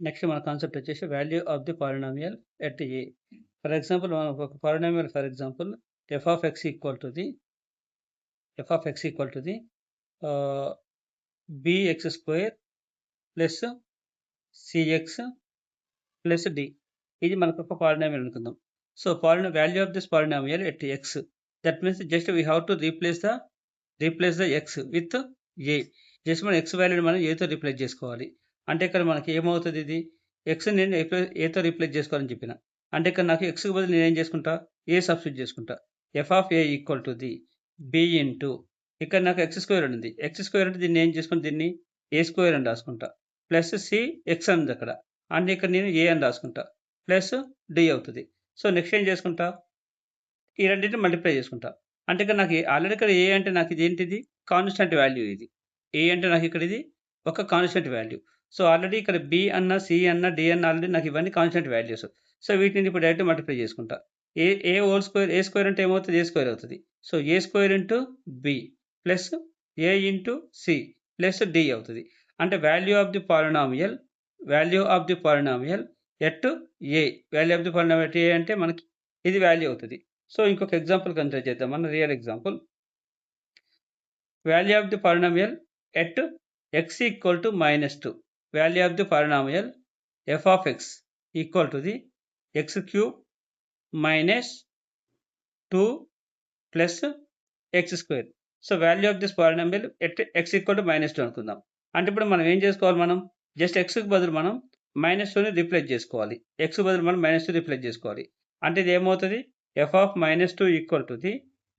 Next మన concept వచ్చేసి value of the polynomial at A. For example మనం ఒక polynomial for example F of X equal to the bx square plus c x plus D. ఇది మనకు ఒక polynomial అనుకుందాం. So value of this polynomial at X, that means just we have to replace the X with A. జస్ట్ మనం X వాల్యూని మనం ఏతో replace చేసుకోవాలి. అంటే ఇక్కడ మనకి ఏమవుతుంది, ఇది ఎక్స్ నేను ఏతో రీప్లేస్ చేసుకోవాలని చెప్పిన. అంటే ఇక్కడ నాకు ఎక్స్కి బదులు నేను ఏం చేసుకుంటా, ఏ సబ్స్టిట్యూట్ చేసుకుంటా. F of A equal to the B into, ఇక్కడ నాకు ఎక్స్ స్క్వేర్ ఉంది. ఎక్స్ స్క్వేర్ అంటే దీన్ని ఏం చేసుకుని దీన్ని ఏ స్క్వేర్ అని రాసుకుంటా, ప్లస్ సి ఎక్స్ ఉంది అక్కడ, అంటే ఇక్కడ నేను ఏ అని రాసుకుంటా, ప్లస్ డి అవుతుంది. సో నెక్స్ట్ ఏం చేసుకుంటా, ఈ రెండింటిని మల్టిప్లై చేసుకుంటా. అంటే ఇక్కడ నాకు ఆల్రెడీ ఇక్కడ ఏ అంటే నాకు ఇది ఏంటిది కాన్స్టెంట్ వాల్యూ. ఇది ఏ అంటే నాకు ఇక్కడ ఇది ఒక కాన్స్టెంట్ వాల్యూ. సో ఆల్రెడీ ఇక్కడ బి అన్న సి అన్న డి అన్న ఆల్రెడీ నాకు ఇవన్నీ కాన్స్టెంట్ వాల్యూస్. సో వీటిని ఇప్పుడు డైరెక్ట్ మల్టిప్లై చేసుకుంటా. ఏ హోల్ స్క్వేర్, ఏ స్క్వేర్ అంటే ఏమవుతుంది, ఏ స్క్వేర్ అవుతుంది. సో ఏ స్క్వేర్ ఇంటూ బి ప్లస్ ఏ ఇంటూ సి ప్లస్ డి అవుతుంది. అంటే value of the polynomial at A, value of the polynomial at ఏ అంటే మనకి ఇది వాల్యూ అవుతుంది. సో ఇంకొక ఎగ్జాంపుల్ కన్సిడర్ చేద్దాం, మన real example. Value of the polynomial at x equal to -2. Value of the polynomial F of X equal to the X cube -2 plus x square. So value of this polynomial at x equal to -2 అనుకుందాం. అంటే ఇప్పుడు మనం ఏం చేసుకోవాలి, మనం just ఎక్స్కి బదులు మనం -2ని రీప్లేస్ చేసుకోవాలి. ఎక్స్ బదులు మనం -2 రీప్లేస్ చేసుకోవాలి. అంటే ఇది ఏమవుతుంది, F of -2 equal to the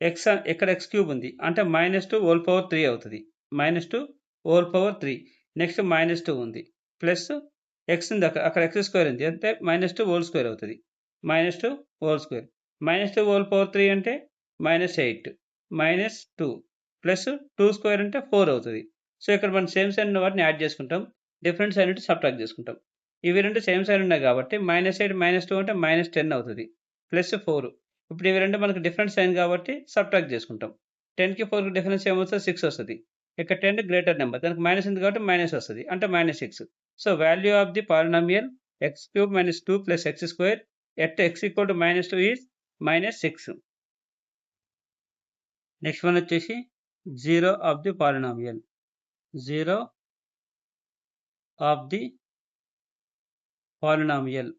X, ఎక్కడ ఎక్స్ క్యూబ్ ఉంది అంటే -2 హోల్ పవర్ 3 అవుతుంది. -2 హోల్ పవర్ 3, నెక్స్ట్ -2 ఉంది, ప్లస్ ఎక్స్ ఉంది అక్కడ ఎక్స్ స్క్వేర్ ఉంది అంటే -2 హోల్ స్క్వేర్ అవుతుంది. -2 హోల్ స్క్వేర్, -2 హోల్ పవర్ 3 అంటే -8, -2 ప్లస్ 2 స్క్వేర్ అంటే 4 అవుతుంది. సో ఇక్కడ మనం సేమ్ సైన్ ఉన్న వాటిని యాడ్ చేసుకుంటాం, డిఫరెంట్ సైన్ అంటే సబ్ట్రాక్ట్ చేసుకుంటాం. ఇవి రెండు సేమ్ సైన్ ఉన్నాయి కాబట్టి -8 -2 అంటే -10 అవుతుంది, ప్లస్ 4. ఇప్పుడు ఇవి రెండు మనకు డిఫరెంట్ సైన్ కాబట్టి సబ్ట్రాక్ట్ చేసుకుంటాం. 10కి 4కి డిఫరెన్స్ ఏమవుతుంది, 6 వస్తుంది. ఇక్కడ 10 గ్రేటర్ నెంబర్, దానికి మైనస్ ఉంది కాబట్టి మైనస్ వస్తుంది, అంటే -6. So value of the polynomial x cube -2 plus x square at x equal to -2 is -6. Next one వచ్చేసి zero of the polynomial. Zero of the polynomial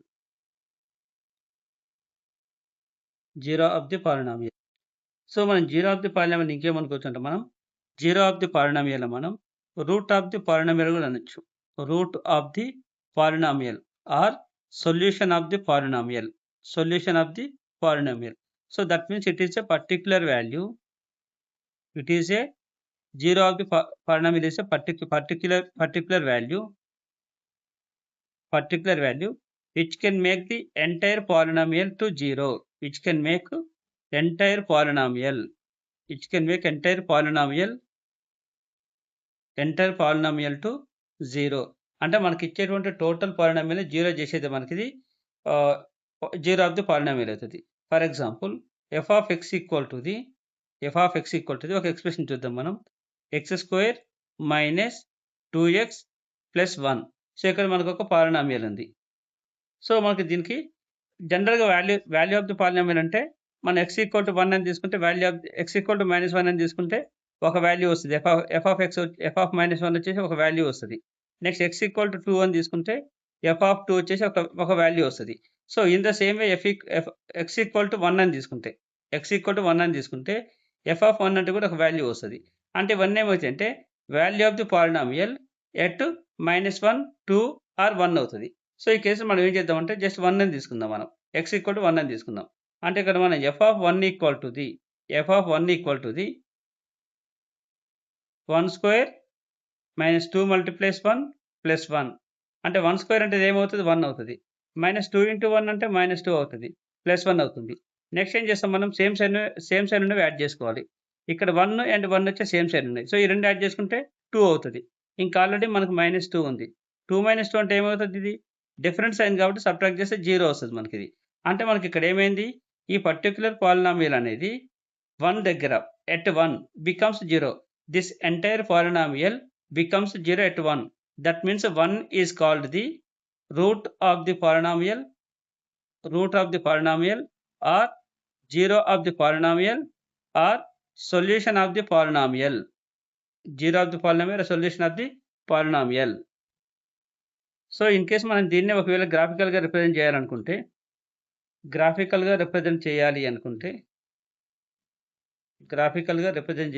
so మనం జీరో ఆఫ్ ది పాలినామియల్ ఇంకేమనుకోవచ్చు అంటే, మనం zero of the polynomial మనం root of the polynomial కూడా అనొచ్చు. Root of the polynomial or solution of the polynomial. So that means it is a particular value. It is a zero of the polynomial is a particular value which can make the entire polynomial to zero. Entire polynomial to zero. అంటే మనకి ఇచ్చేటువంటి total polynomial zero చేసేది మనకి ఇది zero of the polynomial అవుతుంది. For example F of X equal to the ఒక expression చూద్దాం మనం. X square -2x plus 1. So ఇక్కడ మనకు ఒక పాలినామియల్ ఉంది. సో మనకి దీనికి జనరల్గా వాల్యూ ఆఫ్ ది పాలినామియల్ అంటే మనం ఎక్స్ ఈక్వల్ టు 1 అని తీసుకుంటే, value of X equal to -1 అని తీసుకుంటే ఒక వాల్యూ వస్తుంది. ఎఫ్ ఆఫ్ -1 వచ్చేసి ఒక వాల్యూ వస్తుంది. నెక్స్ట్ ఎక్స్ ఈక్వల్ టు 2 అని తీసుకుంటే ఎఫ్ ఆఫ్ 2 వచ్చేసి ఒక వాల్యూ వస్తుంది. So in the same way X equal to 1 అని తీసుకుంటే ఎఫ్ ఆఫ్ 1 అంటే కూడా ఒక వాల్యూ వస్తుంది. అంటే ఇవన్నీ ఏమవుతాయి అంటే value of the polynomial at -1, 2 or 1 అవుతుంది. సో ఈ కేసు మనం ఏం చేద్దామంటే జస్ట్ 1 అని తీసుకుందాం. మనం ఎక్స్ ఈక్వల్ టు 1 అని తీసుకుందాం. అంటే ఇక్కడ మనం F of 1 equal to the 1 square -2 మల్టిప్లస్ 1 plus 1. అంటే 1 స్క్వేర్ అంటే ఏమవుతుంది, 1 అవుతుంది. -2 ఇంటూ 1 అంటే -2 అవుతుంది, ప్లస్ 1 అవుతుంది. నెక్స్ట్ ఏం చేస్తాం, మనం సేమ్ సైన్ ఉన్నవి యాడ్ చేసుకోవాలి. ఇక్కడ 1 అండ్ 1 వచ్చే సేమ్ సైన్ ఉన్నాయి. సో ఈ రెండు యాడ్ చేసుకుంటే 2 అవుతుంది. ఇంకా ఆల్రెడీ మనకు -2 ఉంది. 2 - 2 అంటే ఏమవుతుంది, ఇది డిఫరెంట్ సైన్ కాబట్టి సబ్ట్రాక్ట్ చేస్తే 0 వస్తుంది మనకి ఇది. అంటే మనకి ఇక్కడ ఏమైంది, ఈ పర్టిక్యులర్ పాలినామియల్ అనేది 1 దగ్గర at 1 becomes 0. This entire polynomial becomes 0 at 1. That means 1 is called the root of the polynomial, or zero of the polynomial, or solution of the polynomial. Zero of the polynomial, solution of the polynomial. So in case మనం దీన్నే ఒకవేళ గ్రాఫికల్గా represent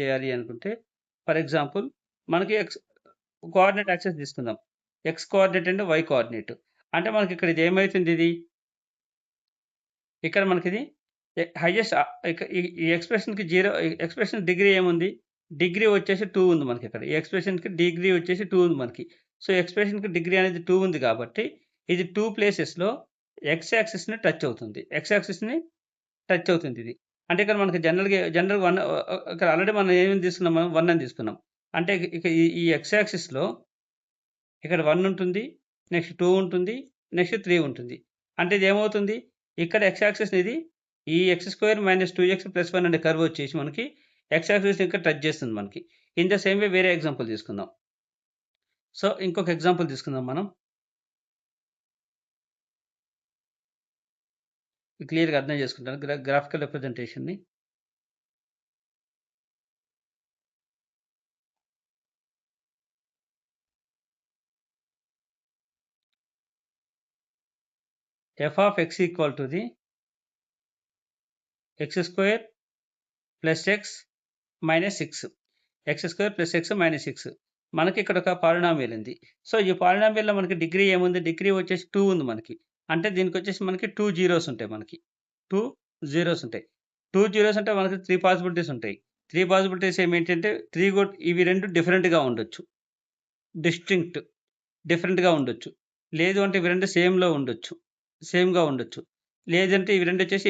చేయాలనుకుంటే, for example మనకి coordinate axes తీసుకుందాం. X coordinate and Y coordinate. అంటే మనకి ఇక్కడ ఇది ఏమవుతుంది, ఇక్కడ మనకి ఇది హైయెస్ట్ ఈ ఎక్స్ప్రెషన్కి ఎక్స్ప్రెషన్ డిగ్రీ ఏముంది, డిగ్రీ వచ్చేసి 2 ఉంది మనకి ఇక్కడ. ఈ ఎక్స్ప్రెషన్కి డిగ్రీ వచ్చేసి 2 ఉంది మనకి. సో ఎక్స్ప్రెషన్కి డిగ్రీ అనేది 2 ఉంది కాబట్టి ఇది 2 ప్లేసెస్లో ఎక్స్ యాక్సిస్ని టచ్ అవుతుంది. ఇది. అంటే ఇక్కడ మనకి జనరల్ 1 ఇక్కడ ఆల్రెడీ మనం ఏమేమి తీసుకున్నాం, మనం 1 అని తీసుకున్నాం. అంటే ఇక ఈ ఎక్స్ యాక్సిస్లో ఇక్కడ 1 ఉంటుంది, నెక్స్ట్ 2 ఉంటుంది, నెక్స్ట్ 3 ఉంటుంది. అంటే ఇది ఏమవుతుంది, ఇక్కడ ఎక్స్ యాక్సిస్ ఇది ఈ x² - 2x + 1 అనే కర్వ్ వచ్చేసి మనకి ఎక్స్ యాక్సిస్ ఇక్కడ టచ్ చేస్తుంది మనకి. ఇన్ ద సేమ్ వే వేరే ఎగ్జాంపుల్ తీసుకుందాం. సో ఇంకొక ఎగ్జాంపుల్ తీసుకుందాం మనం. క్లియర్గా అర్థం చేసుకుంటాను graphical రిప్రజెంటేషన్ని. f of x equal to the x² + x - 6. x² + x - 6. మనకి ఇక్కడ ఒక పాలినామియల్ ఉంది. సో ఈ పాలినామియల్‌లో మనకి డిగ్రీ ఏముంది, డిగ్రీ వచ్చేసి 2 ఉంది మనకి. అంటే దీనికి వచ్చేసి మనకి 2 జీరోస్ ఉంటాయి మనకి. 2 జీరోస్ ఉంటాయి. 2 జీరోస్ అంటే మనకి 3 పాసిబిలిటీస్ ఉంటాయి. 3 పాసిబిలిటీస్ ఏమేంటంటే 3 ఇవి 2 డిఫరెంట్‌గా ఉండొచ్చు. డిఫరెంట్‌గా ఉండొచ్చు. లేదు అంటే ఇవి 2 సేమ్‌గా ఉండొచ్చు. లేదంటే ఇవి 2 వచ్చేసి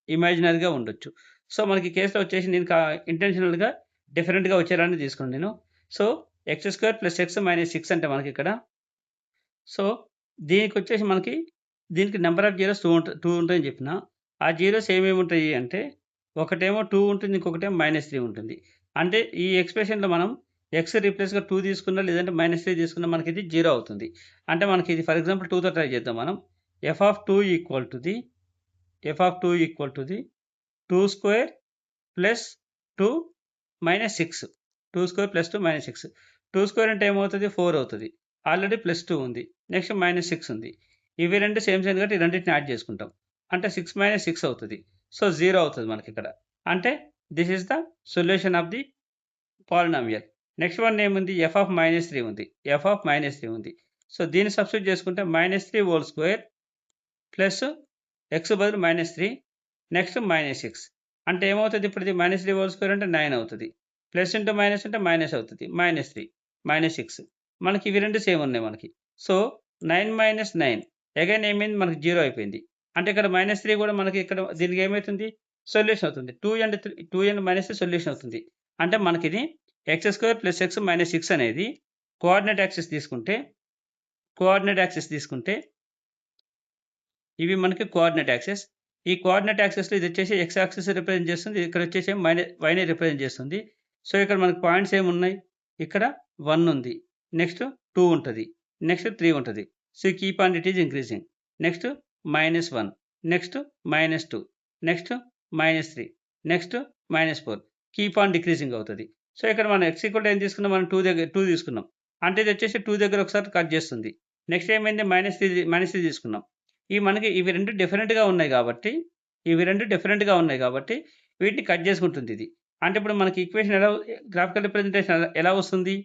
ఇమాజినరీగా ఉండొచ్చు. సో మనకి కేసులో వచ్చేసి నేను ఇంటెన్షనల్‌గా డిఫరెంట్‌గా వచ్చేలానే తీసుకున్నాను నేను. సో x² + x - 6 అంటే మనకి ఇక్కడ. సో దీనికి వచ్చేసి దీనికి నెంబర్ ఆఫ్ జీరోస్ 2 ఉంటాయని చెప్పిన. ఆ జీరోస్ ఏమేమి ఉంటాయి అంటే ఒకటేమో 2 ఉంటుంది, ఇంకొకటేమో -3 ఉంటుంది. అంటే ఈ ఎక్స్‌ప్రెషన్‌లో మనం x రీప్లేస్‌గా 2 తీసుకున్నా లేదంటే -3 తీసుకున్నా మనకి ఇది 0 అవుతుంది. అంటే మనకి ఇది ఫర్ ఎగ్జాంపుల్ 2తో ట్రై చేద్దాం మనం. f of 2 equal to the 2² + 2 - 6. 2² + 2 - 6. 2² అంటే ఏమవుతుంది, 4 అవుతుంది. ఆల్రెడీ +2 ఉంది, నెక్స్ట్ -6 ఉంది. ఇవి 2 సేమ్ కాబట్టి ఈ రెండింటిని యాడ్ చేసుకుంటాం. అంటే 6 - 6 అవుతుంది. సో 0 అవుతుంది మనకి ఇక్కడ. అంటే this is the solution of the polynomial. Next one ఏముంది, f of -3 ఉంది. సో దీన్ని సబ్స్టిట్యూట్ చేసుకుంటే -3² ప్లస్ x బదులు -3 నెక్స్ట్ -6 అంటే ఏమవుతుంది, ఇప్పుడు ఇది -3² అంటే 9 అవుతుంది. ప్లస్ ఇంటూ మైనస్ అంటే మైనస్ అవుతుంది. -3 -6 మనకి ఇవి 2 సేమ్ ఉన్నాయి మనకి. సో 9 - 9 అగైన్ ఏమైంది, మనకి 0 అయిపోయింది. అంటే ఇక్కడ -3 కూడా మనకి ఇక్కడ దీనికి ఏమవుతుంది, సొల్యూషన్ అవుతుంది. 2 and -3 సొల్యూషన్ అవుతుంది. అంటే మనకి ఇది x² + x - 6 అనేది కోఆర్డినేట్ యాక్సిస్ తీసుకుంటే ఇవి మనకి కోఆర్డినేట్ యాక్సిస్. ఈ కోఆర్డినేట్ యాక్సిస్‌లో ఇది వచ్చేసి x యాక్సిస్ రిప్రజెంట్ చేస్తుంది. ఇక్కడ వచ్చేసి వైని రిప్రజెంట్ చేస్తుంది. సో ఇక్కడ మనకి పాయింట్స్ ఏమున్నాయి, ఇక్కడ 1 ఉంది, నెక్స్ట్ 2 ఉంటుంది, నెక్స్ట్ 3 ఉంటుంది. So keep on it is increasing. Next -1, next -2, next -3, next -4 keep on decreasing అవుతుంది. సో ఇక్కడ మనం x ఈక్వల్ ఏం తీసుకున్నాం, మనం 2 తీసుకున్నాం. అంటే ఇది వచ్చేసి 2 దగ్గర ఒకసారి కట్ చేస్తుంది. నెక్స్ట్ ఏమైంది, -3 తీసుకున్నాం. ఇవి 2 డిఫరెంట్‌గా ఉన్నాయి కాబట్టి వీటిని కట్ చేసుకుంటుంది ఇది. అంటే ఇప్పుడు మనకి ఈక్వేషన్ గ్రాఫికల్ రిప్రజెంటేషన్ ఎలా వస్తుంది,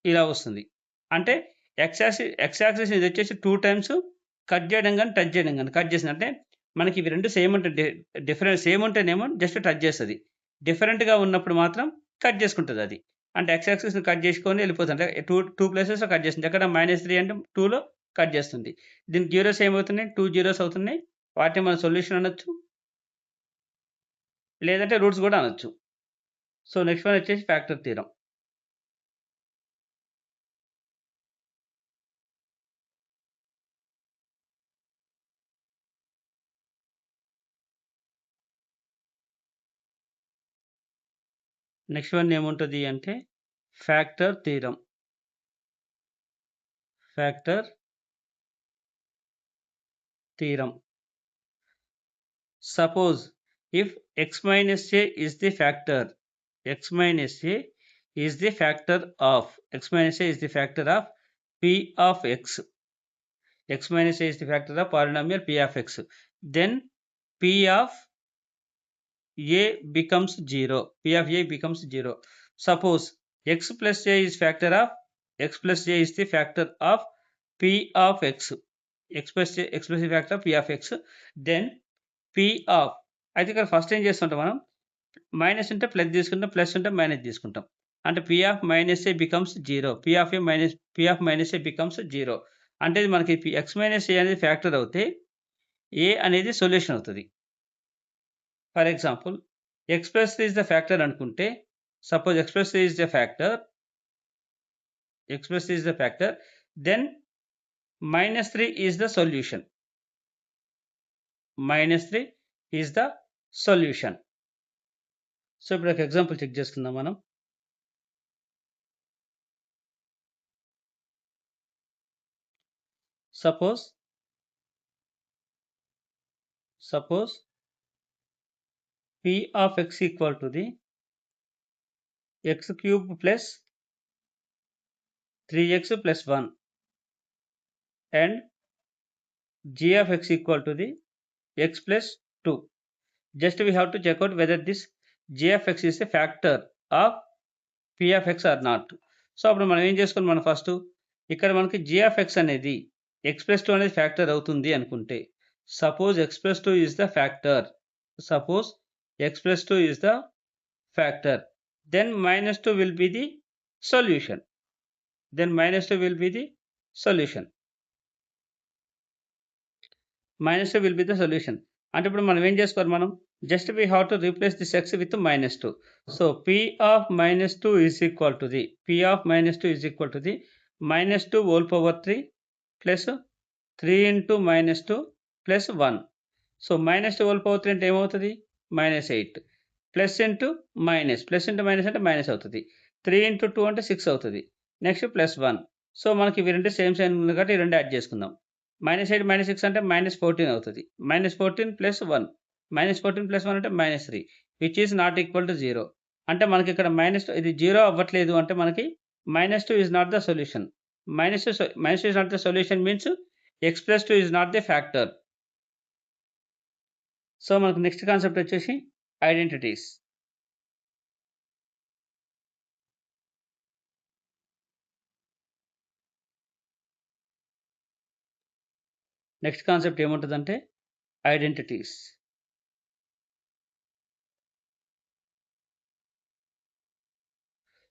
ఇలా వస్తుంది. అంటే x యాక్సిస్ ఇది వచ్చేసి 2 టైమ్స్ కట్ చేయడం కానీ టచ్ చేయడం కానీ, కట్ చేసింది అంటే మనకి ఇవి 2 సేమ్ ఉంటేనేమో జస్ట్ టచ్ చేస్తుంది. డిఫరెంట్‌గా ఉన్నప్పుడు మాత్రం కట్ చేసుకుంటుంది అది. అంటే x యాక్సిస్‌ని కట్ చేసుకొని వెళ్ళిపోతుంది. అంటే 2 ప్లేసెస్‌లో కట్ చేస్తుంది. ఎక్కడ -3 అంటే 2లో కట్ చేస్తుంది. దీనికి జీరోస్ ఏమవుతున్నాయి, 2 జీరోస్ అవుతున్నాయి. వాటిని మనం సొల్యూషన్ అనొచ్చు, లేదంటే రూట్స్ కూడా అనొచ్చు. సో నెక్స్ట్ వన్ వచ్చేసి ఫ్యాక్టర్ థీరం. నెక్స్ట్ వన్ ఏముంటుంది అంటే factor theorem. Factor theorem. Suppose if x minus a is the factor, x minus a is the factor of, x minus a is the factor of p of x, x minus a is the factor of polynomial p of x, then p of a becomes 0, p of a becomes 0. Suppose x plus a is factor of, x plus a is the factor of p of x, x plus a factor of p of x, then p of, అయితే ఇక్కడ first ఏం చేస్తుంటాం మనం, minus ఉంటే plus తీసుకుంటాం, plus ఉంటే minus తీసుకుంటాం, అంటే p of minus a becomes 0, p of minus a becomes 0, అంటే ఇది మనకి x minus a అనేది ఫ్యాక్టర్ అవుతే a అనేది సొల్యూషన్ అవుతుంది. For example x plus 3 is the factor అనుకుంటే, suppose x plus 3 is the factor, x plus 3 is the factor, then minus 3 is the solution, minus 3 is the solution. So ఇప్పుడు ఒక example check చేసుకుందాం మనం. suppose p of x equal to the x cube plus 3x plus 1 and g of x equal to the x plus 2. Just we have to check out whether this g of x is a factor of p of x or not. So అప్పుడు మనం ఏం చేసుకోవాలి, మనం first ఇక్కడ మనకి g of x అనేది x plus 2 అనేది factor అవుతుంది అనుకుంటే, suppose x plus 2 is the factor, suppose x plus 2 is the factor, then minus 2 will be the solution, then minus 2 will be the solution, minus 2 will be the solution. అంటే ఇప్పుడు మనం ఏం చేసుకోవాలి, మనం just we have to replace this x with minus 2. So p of minus 2 is equal to the, p of minus 2 is equal to the minus 2 whole power 3 plus 3 into minus 2 plus 1. So minus 2 whole power 3 అంటే ఏమవుతుంది, minus 8, plus into minus, plus into minus అంటే minus అవుతుంది, 3 into 2 అంటే 6 అవుతుంది, next plus 1. So మనకి ఇవి రెండు same sign ఉంది కాబట్టి ఈ రెండు యాడ్ చేసుకుందాం. -8 - 6 అంటే -14 అవుతుంది, -14 + 1, -14 + 1 అంటే -3, which is not equal to 0. అంటే మనకి ఇక్కడ ఇది 0 అవ్వట్లేదు, అంటే మనకి -2 is not the solution. -2 is not the solution means x + 2 is not the factor. So మనకు నెక్స్ట్ కాన్సెప్ట్ వచ్చేసి ఐడెంటిటీస్. నెక్స్ట్ కాన్సెప్ట్ ఏముంటుందంటే ఐడెంటిటీస్.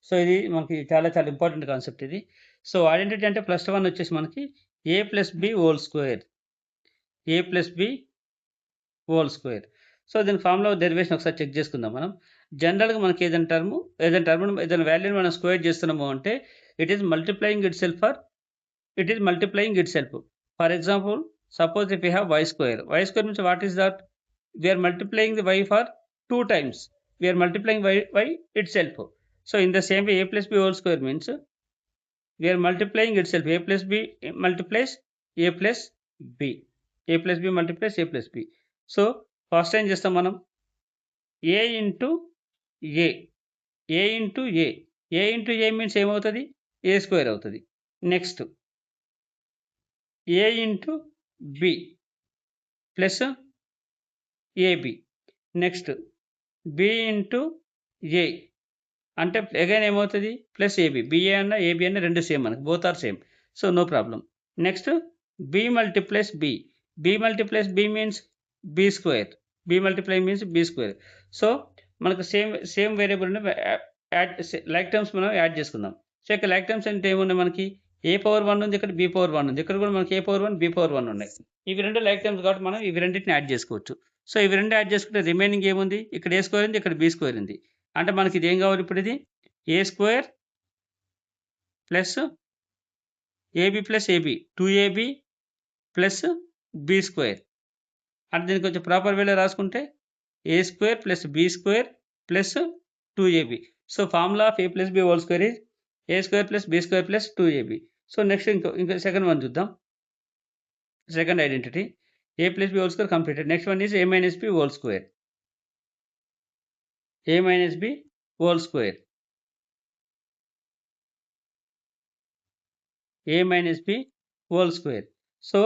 సో ఇది మనకి చాలా ఇంపార్టెంట్ కాన్సెప్ట్ ఇది. సో ఐడెంటిటీ అంటే +1 వచ్చేసి మనకి a + b whole square, a + b whole square. So దీని ఫార్ములా డెరివేషన్ ఒకసారి చెక్ చేసుకుందాం మనం. జనరల్గా మనకి ఏదైనా వాల్యూని మనం స్క్వేర్ చేస్తున్నాము అంటే it is multiplying it self. For example suppose if we have y square means what is that, we are multiplying the y for 2 times, we are multiplying y itself. So in the same way a + b whole square means we are multiplying itself, a + b multiplies a + b, a + b multiplies a + b. So first ఏం చేస్తాం మనం, a into a means ఏమవుతుంది, a square అవుతుంది. Next a into b plus ab, next b into a అంటే again ఏమవుతుంది plus ab, ba అన్న ab అన్న రెండు సేమ్, మనకి both are same, so no problem. Next b multiplies b means b square, means b square. So మనకు same వేరియబుల్ని like terms మనం add చేసుకుందాం. సో ఇక్కడ లైక్ టర్మ్స్ అంటే ఏమున్నాయి, మనకి a⁴1 ఉంది, ఇక్కడ b⁴1 ఉంది, ఇక్కడ కూడా మనకి a⁴1 b⁴1 ఉన్నాయి. ఇవి రెండు లైక్ టర్మ్స్ కాబట్టి మనం ఇవి రెండింటిని యాడ్ చేసుకోవచ్చు. సో ఇవి రెండు యాడ్ చేసుకుంటే రిమైనింగ్ ఏముంది, ఇక్కడ a స్క్వేర్ ఉంది, ఇక్కడ b స్క్వేర్ ఉంది, అంటే మనకి ఇది ఏం కావాలి, ఇప్పుడు ఇది a square plus ab plus ab 2ab plus b square. అంటే దీనికి కొంచెం ప్రాపర్ వేలో రాసుకుంటే a square plus b square plus 2ab. So formula of a + b whole square is A square plus B square plus 2ab. So next ఇంకో second one చూద్దాం. Second identity a plus b whole square completed. Next one is a minus b whole square. A minus b whole square. A minus b whole square. So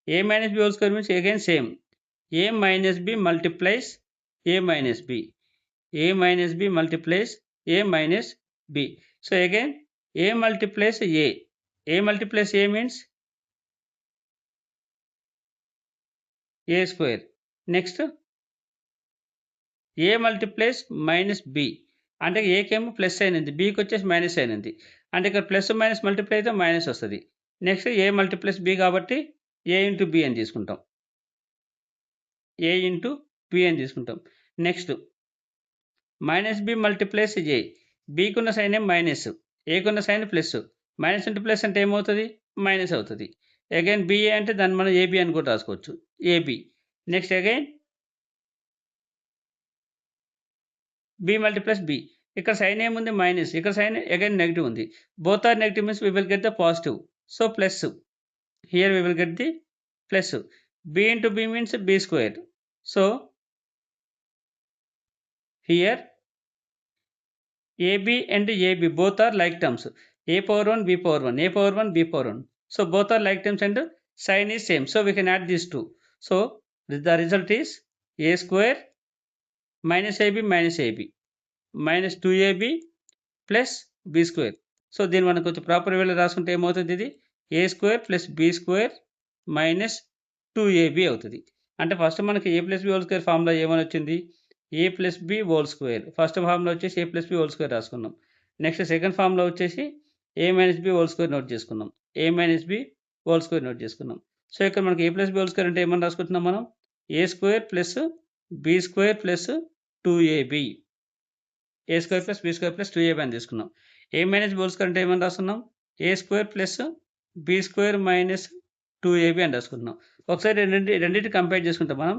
a minus b whole square means again same. A minus b multiplies a minus b. A minus b multiplies a minus b. So again a multiplies a. A multiplies a means a square. Next a multiplies minus b. అంటే ఏకేమో plus అయినది, బీకి వచ్చేసి minus అయినది. అంటే ఇక్కడ plus minus multiply అయితే minus వస్తుంది. Next ఏ మల్టిప్లస్ B కాబట్టి ఏ ఇంటూ బి అని తీసుకుంటాం. ఏ ఇంటూ బి అని తీసుకుంటాం. Next minus B multiplies A. బీకి ఉన్న సైన్ ఏం మైనస్, ఏకి ఉన్న sign plus. Minus into plus అంటే ఏమవుతుంది? మైనస్ అవుతుంది. అగైన్ బిఏ అంటే దాన్ని మనం ఏబి అని కూడా రాసుకోవచ్చు, AB. Next again b multiplies b. ఇక్కడ సైన్ ఏముంది? మైనస్. ఇక్కడ సైన్ అగైన్ నెగిటివ్ ఉంది. Both are negative means we will get the positive. So plus. Here we will get the plus. b into b means b square. So here ab and ab both are like terms. a power 1 b power 1, a power 1 b power 1. So both are like terms and sign is same. So we can add these two. So the result is a square minus ab minus 2ab plus b square. So దీన్ని మనకు కొంచెం proper వేలో రాసుకుంటే ఏమవుతుంది? ఇది A square plus B square minus 2ab అవుతుంది. అంటే first మనకి A plus B whole square formula ఏమని వచ్చింది? A plus B whole square. First formula వచ్చేసి A plus B whole square రాసుకున్నాం. నెక్స్ట్ సెకండ్ ఫార్ములా వచ్చేసి A minus B whole square note చేసుకున్నాం. A minus B whole square note చేసుకున్నాం. So ఇక్కడ మనకి A plus B whole square అంటే ఏమని రాసుకుంటున్నాం మనం? A square plus B square plus 2ab. A square plus B square plus 2ab అని తీసుకున్నాం. A minus B whole square అంటే ఏమని రాస్తున్నాం? A square plus B square minus 2ab అని రాసుకుంటున్నాం. ఒకసారి రెండింటి కంపేర్ చేసుకుంటాం మనం.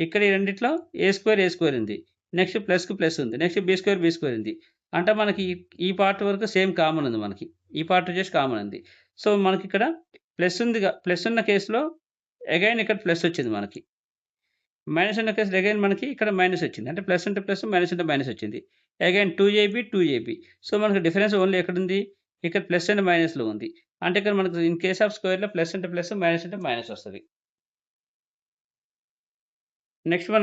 ఇక్కడ ఈ రెండిట్లో ఏ స్క్వేర్ ఉంది, నెక్స్ట్ ప్లస్కి ప్లస్ ఉంది, నెక్స్ట్ బి స్క్వేర్ ఉంది. అంటే మనకి ఈ పార్ట్ వరకు సేమ్ కామన్ ఉంది. మనకి ఈ పార్ట్ వచ్చేసి కామన్ ఉంది. సో మనకి ఇక్కడ ప్లస్ ఉంది. ప్లస్ ఉన్న కేసులో అగైన్ ఇక్కడ ప్లస్ వచ్చింది మనకి. మైనస్ ఉన్న కేసులో అగైన్ మనకి ఇక్కడ మైనస్ వచ్చింది. అంటే ప్లస్ ఉంటే ప్లస్, మైనస్ ఉంటే మైనస్ వచ్చింది. Again 2ab. సో మనకు డిఫరెన్స్ ఓన్లీ ఎక్కడుంది? ఇక్కడ ప్లస్ అండ్ మైనస్లో ఉంది. అంటే ఇక్కడ మనకు ఇన్ కేస్ ఆఫ్ స్క్వేర్లో ప్లస్ అంటే ప్లస్, మైనస్ అంటే మైనస్ వస్తుంది. Next one